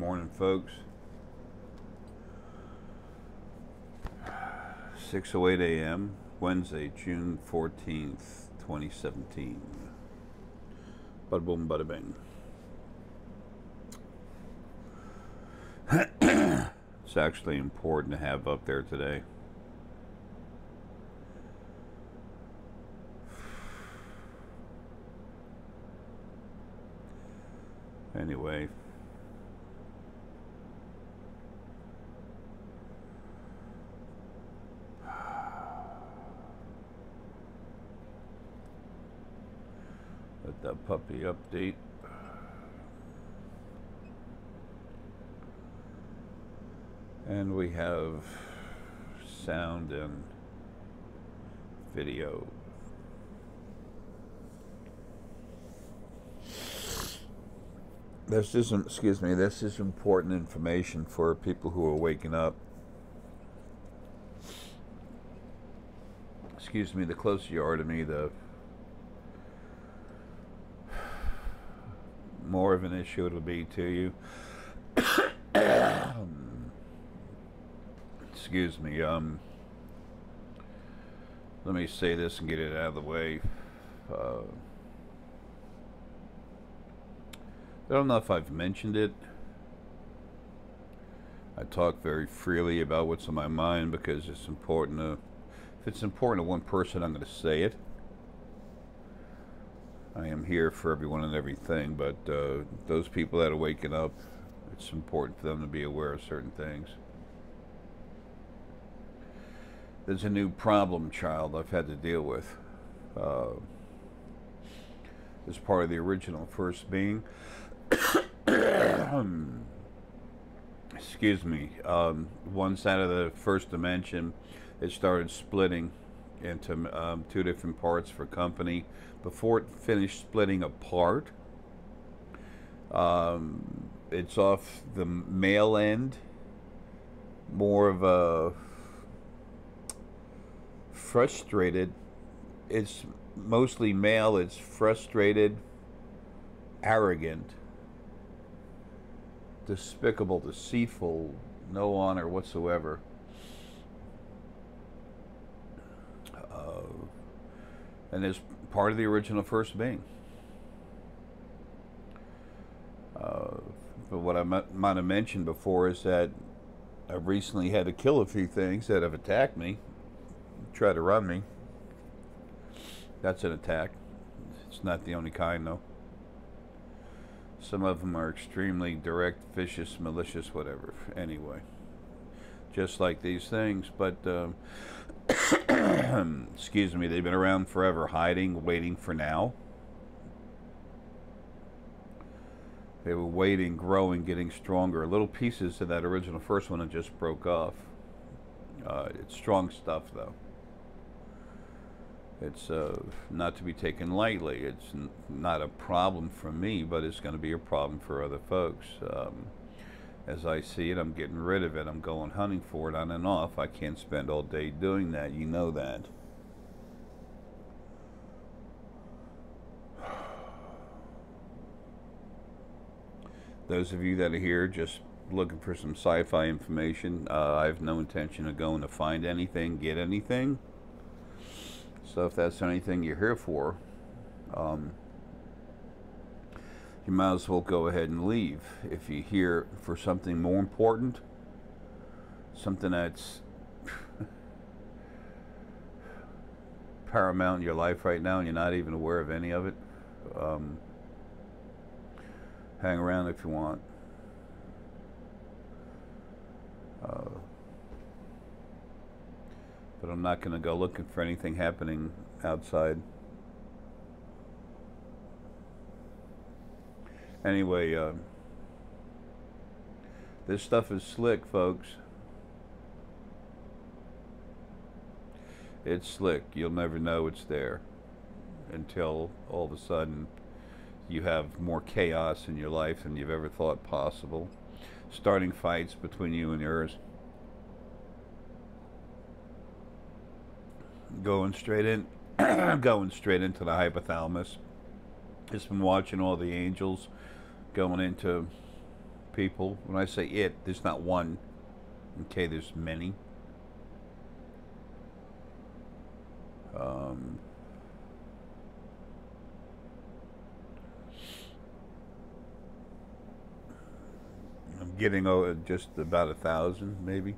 morning, folks. 6:08 a.m. Wednesday, June 14th, 2017. Bada boom, bada bing. It's actually important to have up there today. Anyway. Let that puppy update. And we have sound and video. This is important information for people who are waking up. Excuse me, the closer you are to me, the more of an issue it'll be to you. Excuse me, let me say this and get it out of the way. I don't know if I've mentioned it. I talk very freely about what's on my mind because it's important to, if it's important to one person, I'm going to say it. I am here for everyone and everything, but those people that are waking up, it's important for them to be aware of certain things. There's a new problem child I've had to deal with. As part of the original first being. Excuse me. One side of the first dimension, it started splitting into two different parts for company. Before it finished splitting apart, it's off the male end, more of a frustrated. It's mostly male. It's frustrated, arrogant, despicable, deceitful, no honor whatsoever. And is part of the original first being. But what I might have mentioned before is that I've recently had to kill a few things that have attacked me, try to run me. That's an attack. It's not the only kind, though. Some of them are extremely direct, vicious, malicious, whatever. Anyway, just like these things. But excuse me, they've been around forever, hiding, waiting for now. They were waiting, growing, getting stronger. Little pieces of that original first one that just broke off. It's strong stuff, though. It's not to be taken lightly. It's not a problem for me, but it's going to be a problem for other folks. As I see it, I'm getting rid of it. I'm going hunting for it on and off. I can't spend all day doing that. You know that. Those of you that are here just looking for some sci-fi information, I have no intention of going to find anything, get anything. So if that's anything you're here for, you might as well go ahead and leave. If you're here for something more important, something that's paramount in your life right now and you're not even aware of any of it, hang around if you want. But I'm not going to go looking for anything happening outside. Anyway, this stuff is slick, folks. It's slick. You'll never know it's there until all of a sudden you have more chaos in your life than you've ever thought possible. Starting fights between you and yours. Going straight into the hypothalamus. Just been watching all the angels going into people. When I say it, there's not one. Okay, there's many. I'm getting just about 1,000, maybe.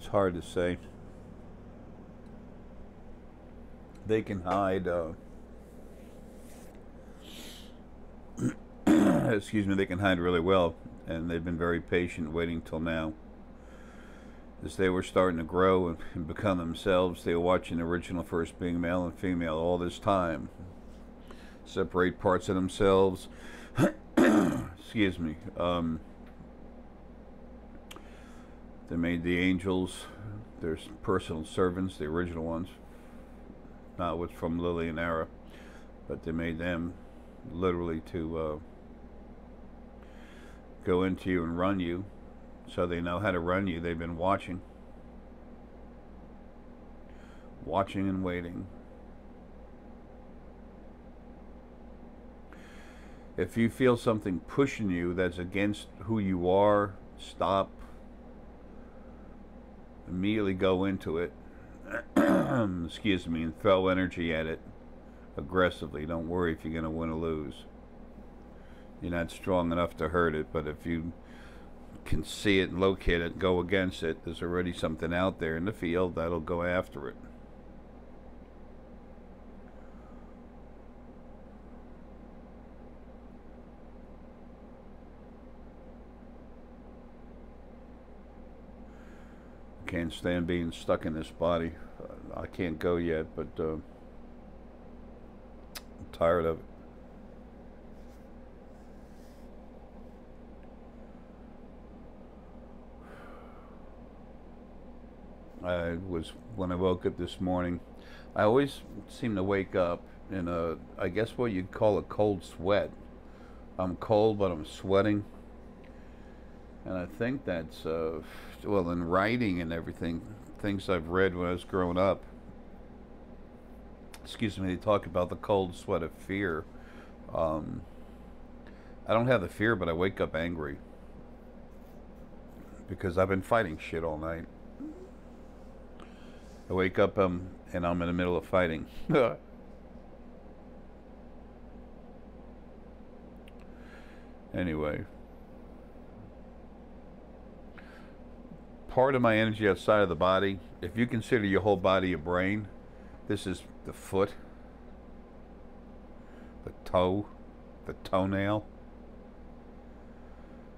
It's hard to say. They can hide. Excuse me. They can hide really well, and they've been very patient, waiting till now. As they were starting to grow and become themselves, they were watching the original first being male and female all this time. Separate parts of themselves. Excuse me. They made the angels their personal servants, the original ones. Not what's from Lily and Arae, but they made them literally to go into you and run you, so they know how to run you. They've been watching and waiting. If you feel something pushing you that's against who you are, stop. Immediately go into it. Excuse me, and throw energy at it aggressively. Don't worry if you're going to win or lose. You're not strong enough to hurt it, but if you can see it and locate it, go against it, there's already something out there in the field that'll go after it. Can't stand being stuck in this body. I can't go yet, but I'm tired of it. When I woke up this morning, I always seem to wake up in I guess what you'd call a cold sweat. I'm cold, but I'm sweating. And I think that's, well, in writing and everything, things I've read when I was growing up, excuse me, they talk about the cold sweat of fear. I don't have the fear, but I wake up angry because I've been fighting shit all night. I wake up and I'm in the middle of fighting. Anyway. Part of my energy outside of the body, if you consider your whole body a brain, this is the foot, the toe, the toenail.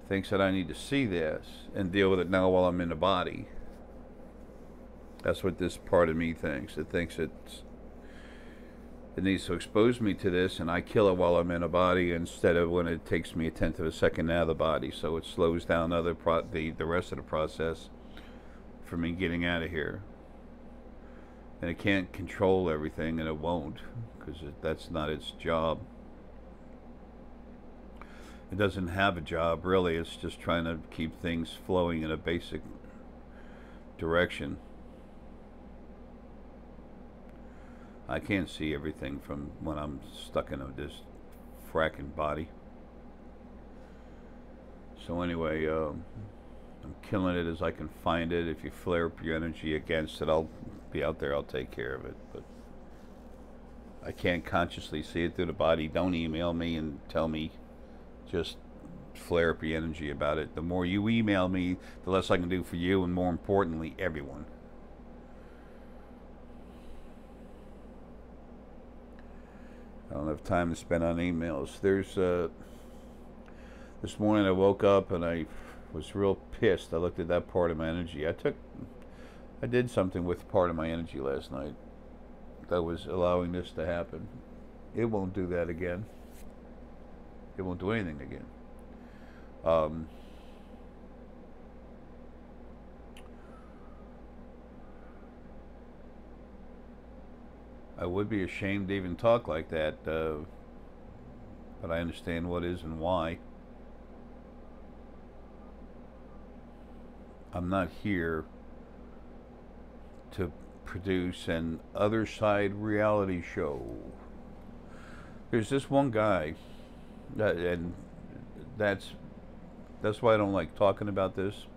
Thinks that I need to see this and deal with it now while I'm in the body. That's what this part of me thinks. It thinks it needs to expose me to this, and I kill it while I'm in a body instead of when it takes me 1/10 of a second out of the body. So it slows down the rest of the process for me getting out of here. And it can't control everything, and it won't, because that's not its job. It doesn't have a job, really. It's just trying to keep things flowing in a basic direction. I can't see everything from when I'm stuck in this fracking body. So anyway, I'm killing it as I can find it. If you flare up your energy against it, I'll be out there. I'll take care of it. But I can't consciously see it through the body. Don't email me and tell me. Just flare up your energy about it. The more you email me, the less I can do for you, and more importantly, everyone. I don't have time to spend on emails. There's this morning I woke up and I was real pissed. I looked at that part of my energy. I did something with part of my energy last night that was allowing this to happen. It won't do that again. It won't do anything again. I would be ashamed to even talk like that, but I understand what is and why. I'm not here to produce an other side reality show. There's this one guy, and that's why I don't like talking about this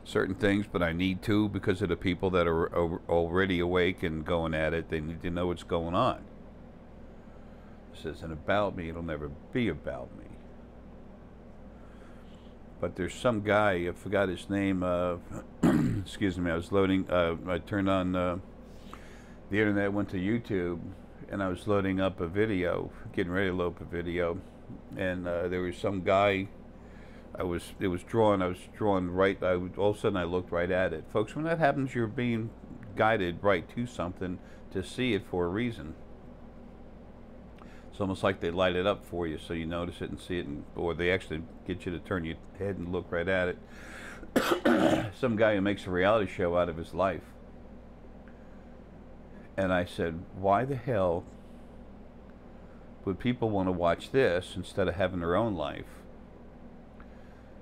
certain things, but I need to, because of the people that are already awake and going at it. They need to know what's going on. This isn't about me. It'll never be about me. But there's some guy, I forgot his name, excuse me, I was loading, I turned on the internet, went to YouTube, and I was loading up a video, getting ready to load up a video, and there was some guy, I was drawn right, all of a sudden I looked right at it. Folks, when that happens, you're being guided right to something to see it for a reason. It's almost like they light it up for you so you notice it and see it, or they actually get you to turn your head and look right at it. Some guy who makes a reality show out of his life. And I said, why the hell would people want to watch this instead of having their own life?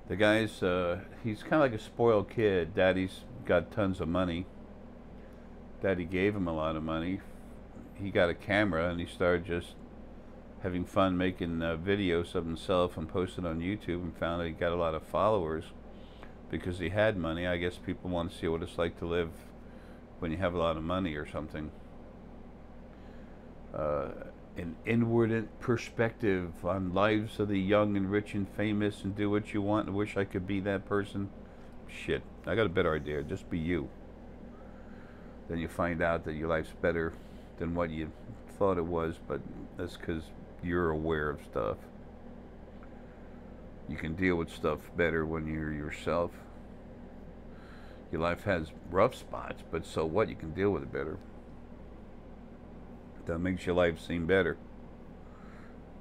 The guy's, he's kind of like a spoiled kid. Daddy's got tons of money. Daddy gave him a lot of money. He got a camera and he started just having fun making videos of himself and posted on YouTube, and found that he got a lot of followers because he had money. I guess people want to see what it's like to live when you have a lot of money or something. An inward perspective on lives of the young and rich and famous, and do what you want, and wish I could be that person. Shit, I got a better idea. Just be you. Then you find out that your life's better than what you thought it was, but that's because you're aware of stuff. You can deal with stuff better when you're yourself. Your life has rough spots, but so what? You can deal with it better. That makes your life seem better.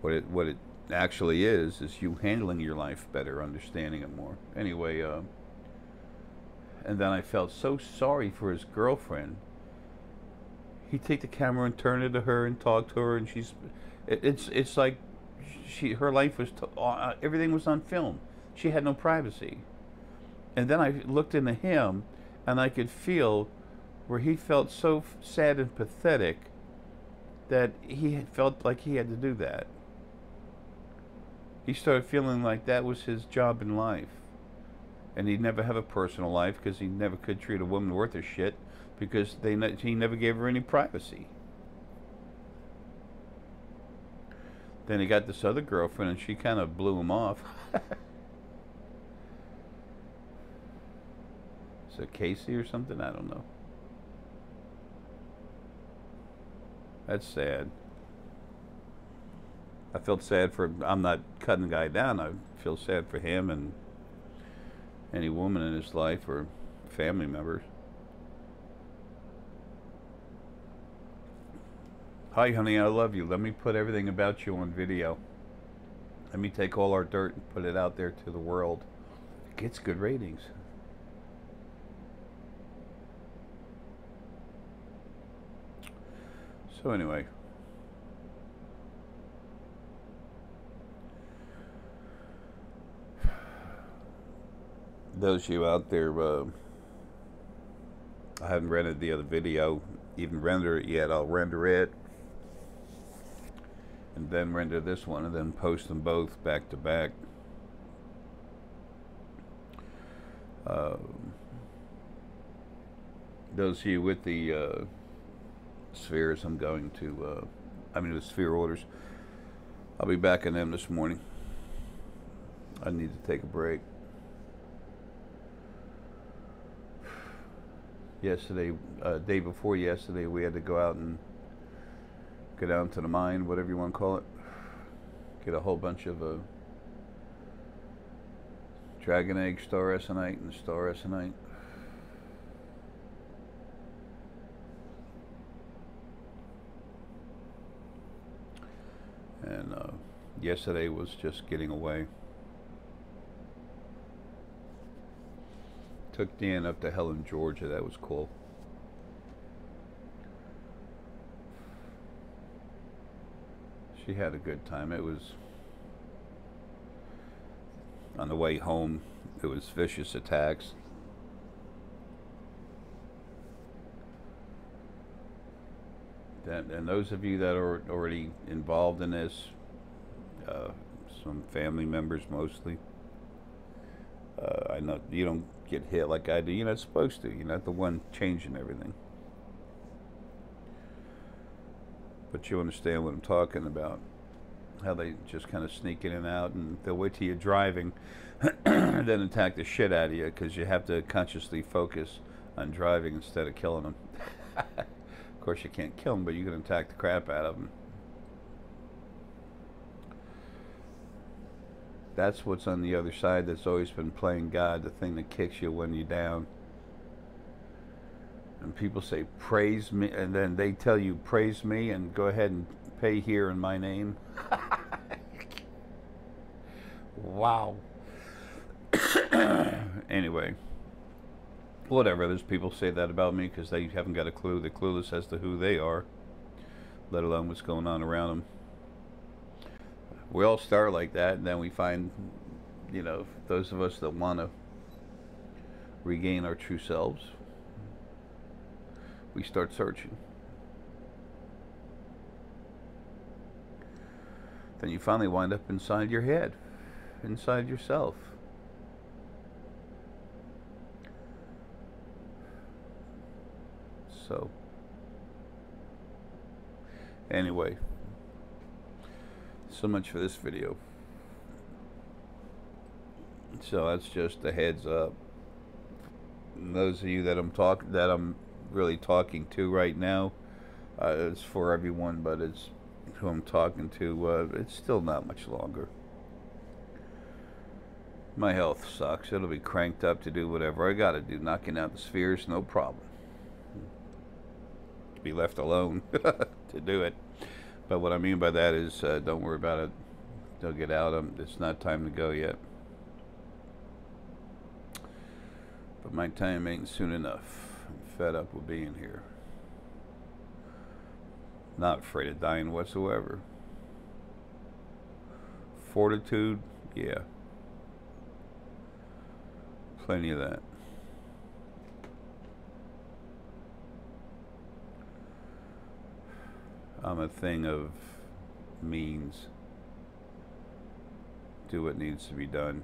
What it actually is you handling your life better, understanding it more. Anyway, and then I felt so sorry for his girlfriend. He'd take the camera and turn it to her and talk to her, and it's like her life was everything was on film. She had no privacy. And then I looked into him, and I could feel where he felt so sad and pathetic that he had felt like he had to do that. He started feeling like that was his job in life, and he'd never have a personal life because he never could treat a woman worth a shit, because he never gave her any privacy. Then he got this other girlfriend, and she kind of blew him off. Is it Casey or something? I don't know. That's sad. I felt sad for, I'm not cutting the guy down, I feel sad for him and any woman in his life or family members. Hi honey, I love you. Let me put everything about you on video. Let me take all our dirt and put it out there to the world. It gets good ratings. So anyway, those of you out there, I haven't rendered the other video, even render it yet. I'll render it and then render this one and then post them both back to back. Those of you with the spheres, I'm going to, the sphere orders, I'll be back in them this morning. I need to take a break. Yesterday, day before yesterday, we had to go out and go down to the mine, whatever you want to call it, get a whole bunch of dragon egg, star essonite, and star essonite. And yesterday was just getting away. Took Dan up to Helen, Georgia. That was cool. She had a good time. It was on the way home. It was vicious attacks. And those of you that are already involved in this, some family members mostly, I know you don't get hit like I do. You're not supposed to. You're not the one changing everything. But you understand what I'm talking about. How they just kind of sneak in and out, and they'll wait till you're driving, and then attack the shit out of you because you have to consciously focus on driving instead of killing them. Of course, you can't kill them, but you can attack the crap out of them. That's what's on the other side that's always been playing God, the thing that kicks you when you're down. And people say, praise me, and then they tell you, praise me, and go ahead and pay here in my name. Wow. Anyway. Whatever, there's people say that about me because they haven't got a clue. They're clueless as to who they are, let alone what's going on around them. We all start like that, and then we find, you know, those of us that want to regain our true selves, we start searching. Then you finally wind up inside your head, inside yourself. So, anyway, so much for this video. So that's just a heads up. And those of you that I'm really talking to right now, it's for everyone, but it's who I'm talking to. It's still not much longer. My health sucks. It'll be cranked up to do whatever I gotta do. Knocking out the spheres, no problem. Be left alone to do it. But what I mean by that is don't worry about it. They'll get out. It's not time to go yet. But my time ain't soon enough. I'm fed up with being here. Not afraid of dying whatsoever. Fortitude, yeah. Plenty of that. I'm a thing of means. Do what needs to be done.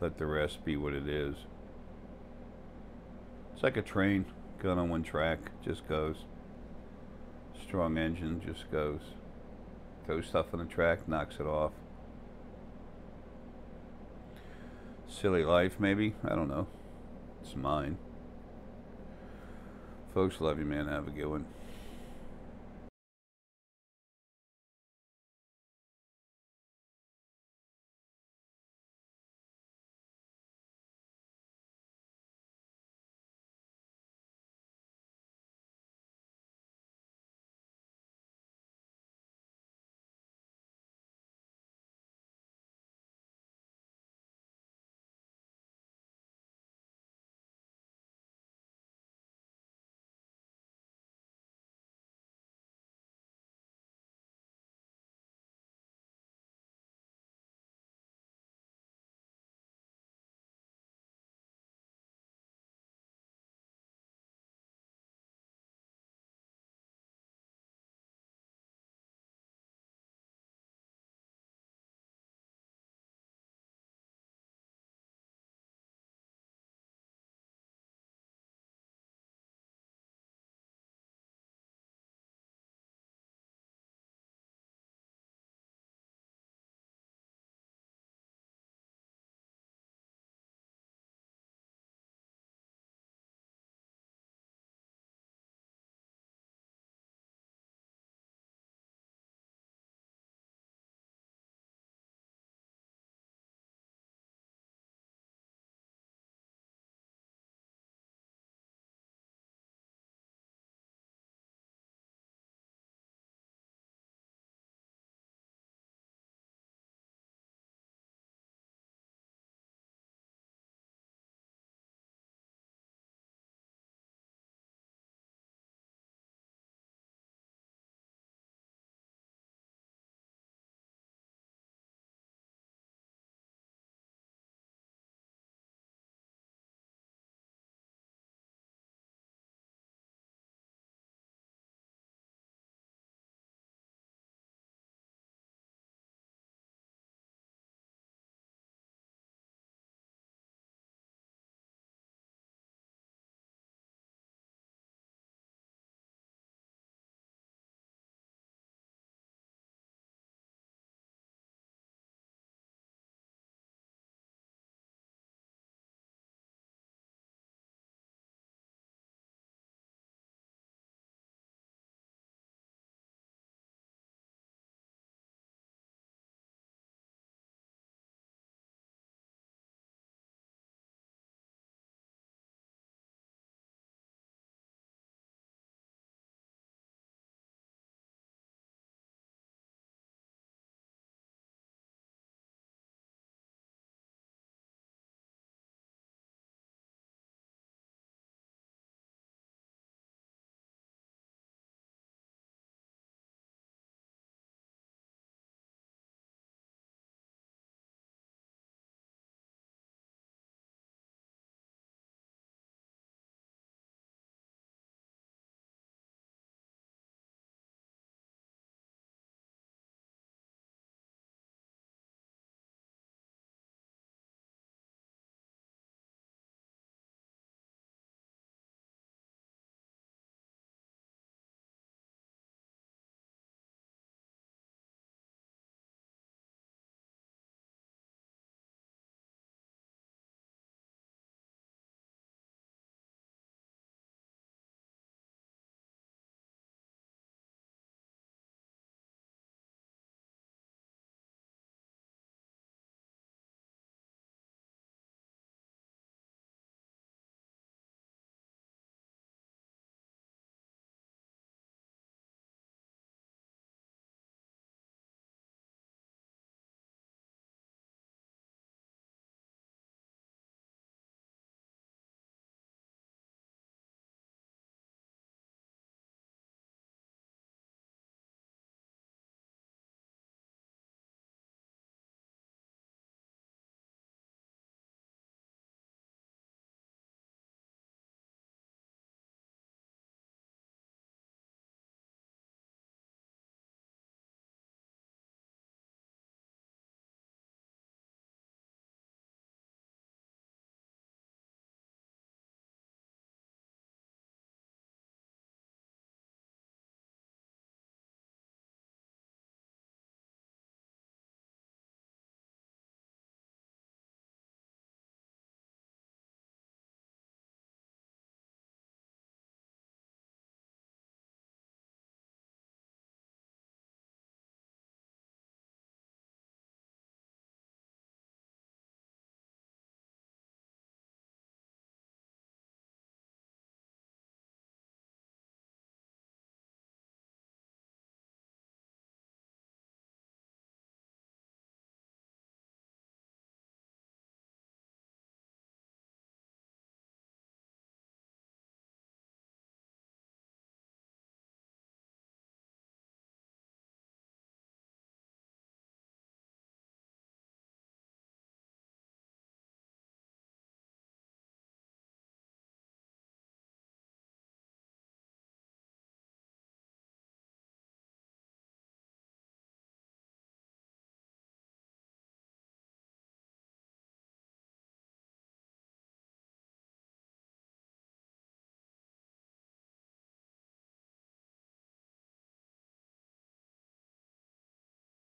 Let the rest be what it is. It's like a train going on one track, just goes. Strong engine, just goes. Throws stuff on the track, knocks it off. Silly life, maybe? I don't know. It's mine. Folks, love you, man. Have a good one.